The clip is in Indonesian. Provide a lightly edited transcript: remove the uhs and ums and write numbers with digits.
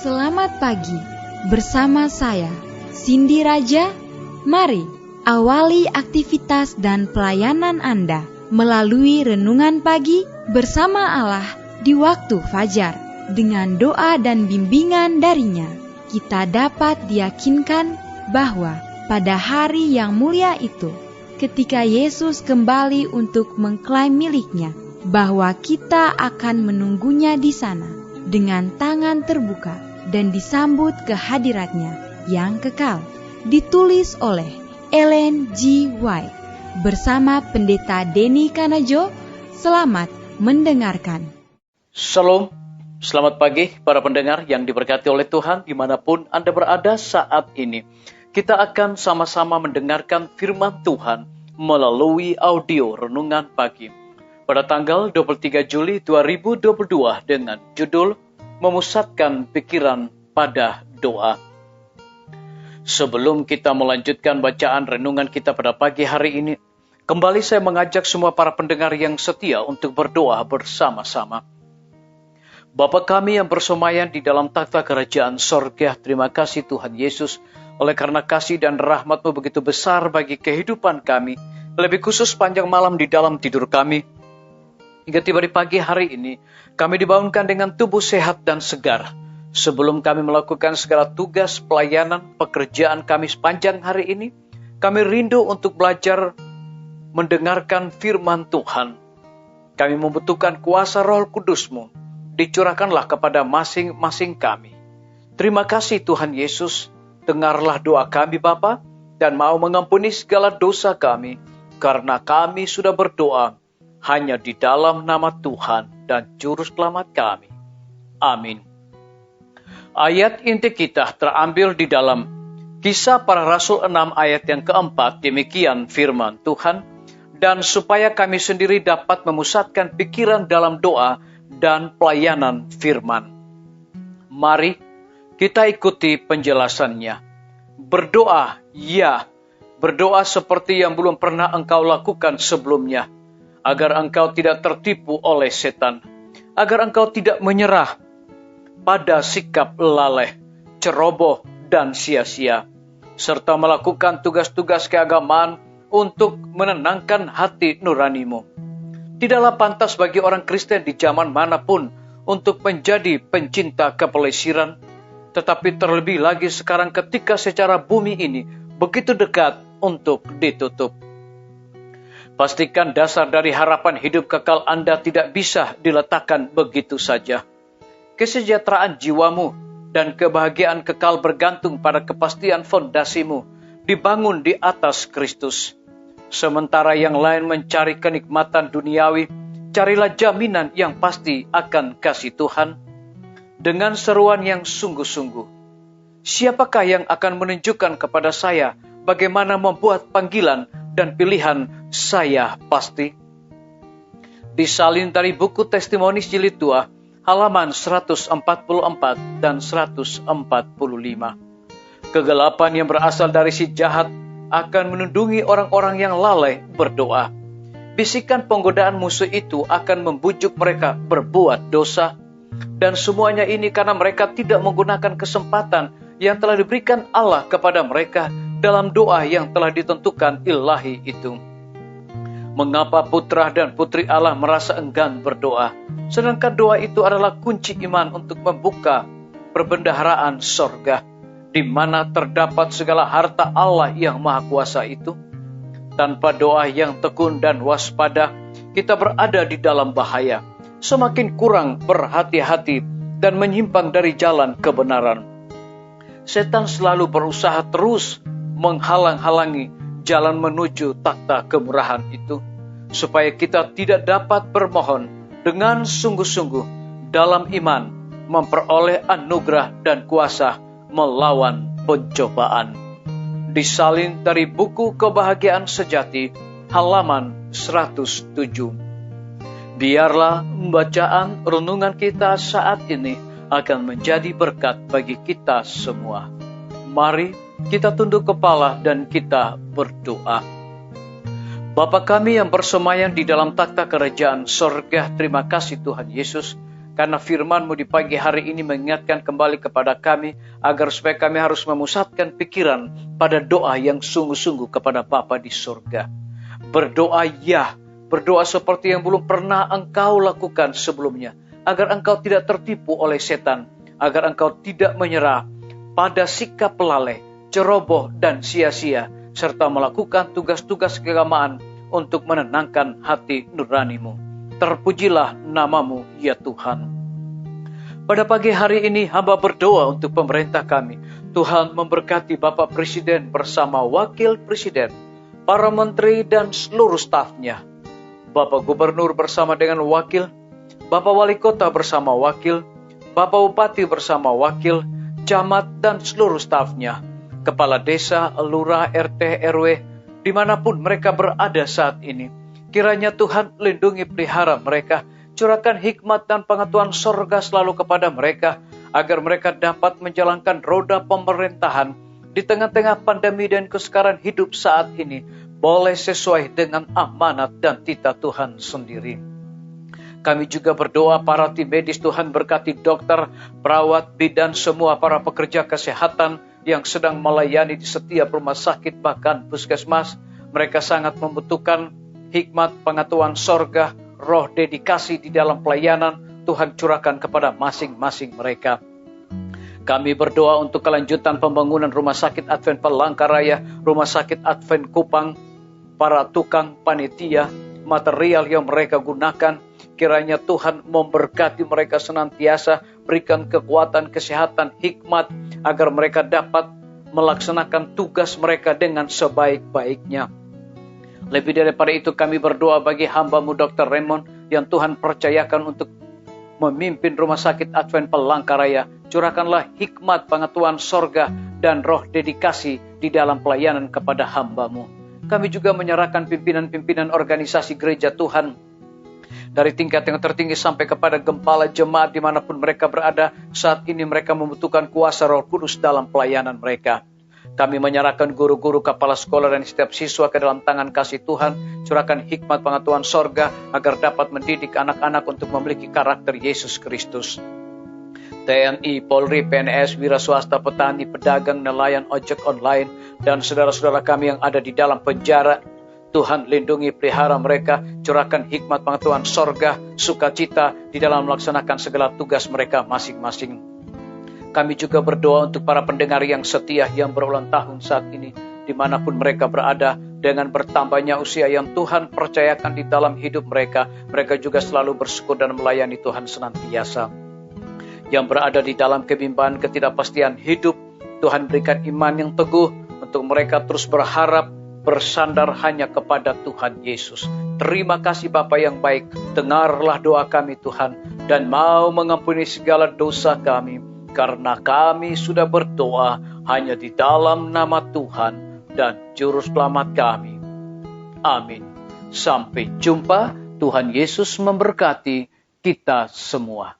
Selamat pagi, bersama saya, Cindy Raja. Mari awali aktivitas dan pelayanan Anda melalui renungan pagi bersama Allah di waktu fajar. Dengan doa dan bimbingan darinya, kita dapat diyakinkan bahwa pada hari yang mulia itu, ketika Yesus kembali untuk mengklaim miliknya, bahwa kita akan menunggunya di sana dengan tangan terbuka dan disambut ke hadiratnya yang kekal. Ditulis oleh Ellen G. White bersama Pendeta Denny Kanajo. Selamat mendengarkan. Shalom, selamat pagi para pendengar yang diberkati oleh Tuhan dimanapun Anda berada saat ini. Kita akan sama-sama mendengarkan firman Tuhan melalui audio renungan pagi pada tanggal 23 Juli 2022 dengan judul Memusatkan Pikiran pada Doa. Sebelum kita melanjutkan bacaan renungan kita pada pagi hari ini, kembali saya mengajak semua para pendengar yang setia untuk berdoa bersama-sama. Bapa kami yang bersemayam di dalam takhta kerajaan sorga, terima kasih Tuhan Yesus, oleh karena kasih dan rahmat-Mu begitu besar bagi kehidupan kami, lebih khusus panjang malam di dalam tidur kami. Hingga tiba di pagi hari ini, kami dibangunkan dengan tubuh sehat dan segar. Sebelum kami melakukan segala tugas, pelayanan, pekerjaan kami sepanjang hari ini, kami rindu untuk belajar mendengarkan firman Tuhan. Kami membutuhkan kuasa Roh Kudus-Mu, dicurahkanlah kepada masing-masing kami. Terima kasih Tuhan Yesus, dengarlah doa kami Bapa, dan mau mengampuni segala dosa kami, karena kami sudah berdoa hanya di dalam nama Tuhan dan Juru Selamat kami. Amin. Ayat inti kita terambil di dalam Kisah Para Rasul 6 ayat yang keempat, demikian firman Tuhan, dan supaya kami sendiri dapat memusatkan pikiran dalam doa dan pelayanan firman. Mari kita ikuti penjelasannya. Berdoa, ya, berdoa seperti yang belum pernah engkau lakukan sebelumnya, agar engkau tidak tertipu oleh setan, agar engkau tidak menyerah pada sikap laleh, ceroboh, dan sia-sia, serta melakukan tugas-tugas keagamaan untuk menenangkan hati nuranimu. Tidaklah pantas bagi orang Kristen di zaman manapun untuk menjadi pencinta kepelesiran, tetapi terlebih lagi sekarang ketika secara bumi ini begitu dekat untuk ditutup. Pastikan dasar dari harapan hidup kekal Anda tidak bisa diletakkan begitu saja. Kesejahteraan jiwamu dan kebahagiaan kekal bergantung pada kepastian fondasimu dibangun di atas Kristus. Sementara yang lain mencari kenikmatan duniawi, carilah jaminan yang pasti akan kasih Tuhan. Dengan seruan yang sungguh-sungguh, siapakah yang akan menunjukkan kepada saya bagaimana membuat panggilan dan pilihan saya pasti? Disalin dari buku Testimoni Jilid 2, halaman 144 dan 145. Kegelapan yang berasal dari si jahat akan menundungi orang-orang yang lalai berdoa. Bisikan penggodaan musuh itu akan membujuk mereka berbuat dosa. Dan semuanya ini karena mereka tidak menggunakan kesempatan yang telah diberikan Allah kepada mereka dalam doa yang telah ditentukan ilahi itu. Mengapa putra dan putri Allah merasa enggan berdoa, sedangkan doa itu adalah kunci iman untuk membuka perbendaharaan sorga, di mana terdapat segala harta Allah yang maha kuasa itu. Tanpa doa yang tekun dan waspada, kita berada di dalam bahaya, semakin kurang berhati-hati dan menyimpang dari jalan kebenaran. Setan selalu berusaha terus menghalang-halangi jalan menuju takhta kemurahan itu, supaya kita tidak dapat bermohon dengan sungguh-sungguh dalam iman, memperoleh anugerah dan kuasa melawan pencobaan. Disalin dari buku Kebahagiaan Sejati, halaman 107. Biarlah bacaan renungan kita saat ini akan menjadi berkat bagi kita semua. Mari kita tunduk kepala dan kita berdoa. Bapa kami yang bersemayam di dalam takhta kerajaan sorga, terima kasih Tuhan Yesus, Karena firman-Mu di pagi hari ini mengingatkan kembali kepada kami, agar supaya kami harus memusatkan pikiran pada doa yang sungguh-sungguh kepada Bapa di surga. Berdoa berdoa seperti yang belum pernah Engkau lakukan sebelumnya, agar Engkau tidak tertipu oleh setan, agar Engkau tidak menyerah pada sikap pelalai, ceroboh dan sia-sia, serta melakukan tugas-tugas keagamaan untuk menenangkan hati nurani-Mu. Terpujilah nama-Mu, ya Tuhan. Pada pagi hari ini hamba berdoa untuk pemerintah kami. Tuhan memberkati Bapak Presiden bersama Wakil Presiden, para menteri dan seluruh stafnya. Bapak Gubernur bersama dengan wakil, Bapak Wali Kota bersama wakil, Bapak Bupati bersama wakil, camat dan seluruh stafnya, kepala desa, lurah, RT, RW, dimanapun mereka berada saat ini. Kiranya Tuhan lindungi pelihara mereka, curahkan hikmat dan pengetahuan sorga selalu kepada mereka, agar mereka dapat menjalankan roda pemerintahan di tengah-tengah pandemi dan kesukaran hidup saat ini, boleh sesuai dengan amanat dan titah Tuhan sendiri. Kami juga berdoa para tim medis, Tuhan berkati dokter, perawat, bidan, semua para pekerja kesehatan yang sedang melayani di setiap rumah sakit bahkan puskesmas. Mereka sangat membutuhkan hikmat, pengetahuan sorga, roh dedikasi di dalam pelayanan. Tuhan curahkan kepada masing-masing mereka. Kami berdoa untuk kelanjutan pembangunan Rumah Sakit Advent Palangkaraya, Rumah Sakit Advent Kupang, para tukang panitia, material yang mereka gunakan. Kiranya Tuhan memberkati mereka senantiasa, berikan kekuatan, kesehatan, hikmat, agar mereka dapat melaksanakan tugas mereka dengan sebaik-baiknya. Lebih daripada itu kami berdoa bagi hamba-Mu Dr. Raymond yang Tuhan percayakan untuk memimpin Rumah Sakit Advent Palangkaraya. Curahkanlah hikmat, pengetahuan sorga dan roh dedikasi di dalam pelayanan kepada hamba-Mu. Kami juga menyerahkan pimpinan-pimpinan organisasi gereja Tuhan, dari tingkat yang tertinggi sampai kepada gembala jemaat dimanapun mereka berada. Saat ini mereka membutuhkan kuasa Roh Kudus dalam pelayanan mereka. Kami menyerahkan guru-guru, kepala sekolah dan setiap siswa ke dalam tangan kasih Tuhan. Curahkan hikmat pengetahuan sorga agar dapat mendidik anak-anak untuk memiliki karakter Yesus Kristus. TNI, Polri, PNS, wira swasta, petani, pedagang, nelayan, ojek online, dan saudara-saudara kami yang ada di dalam penjara. Tuhan lindungi, pelihara mereka, curahkan hikmat pengetahuan sorga, sukacita di dalam melaksanakan segala tugas mereka masing-masing. Kami juga berdoa untuk para pendengar yang setia yang berulang tahun saat ini, dimanapun mereka berada, dengan bertambahnya usia yang Tuhan percayakan di dalam hidup mereka, mereka juga selalu bersyukur dan melayani Tuhan senantiasa. Yang berada di dalam kebimbangan, ketidakpastian hidup, Tuhan berikan iman yang teguh untuk mereka terus berharap, bersandar hanya kepada Tuhan Yesus. Terima kasih Bapa yang baik, dengarlah doa kami Tuhan, dan mau mengampuni segala dosa kami, karena kami sudah berdoa hanya di dalam nama Tuhan dan Juru Selamat kami. Amin. Sampai jumpa. Tuhan Yesus memberkati kita semua.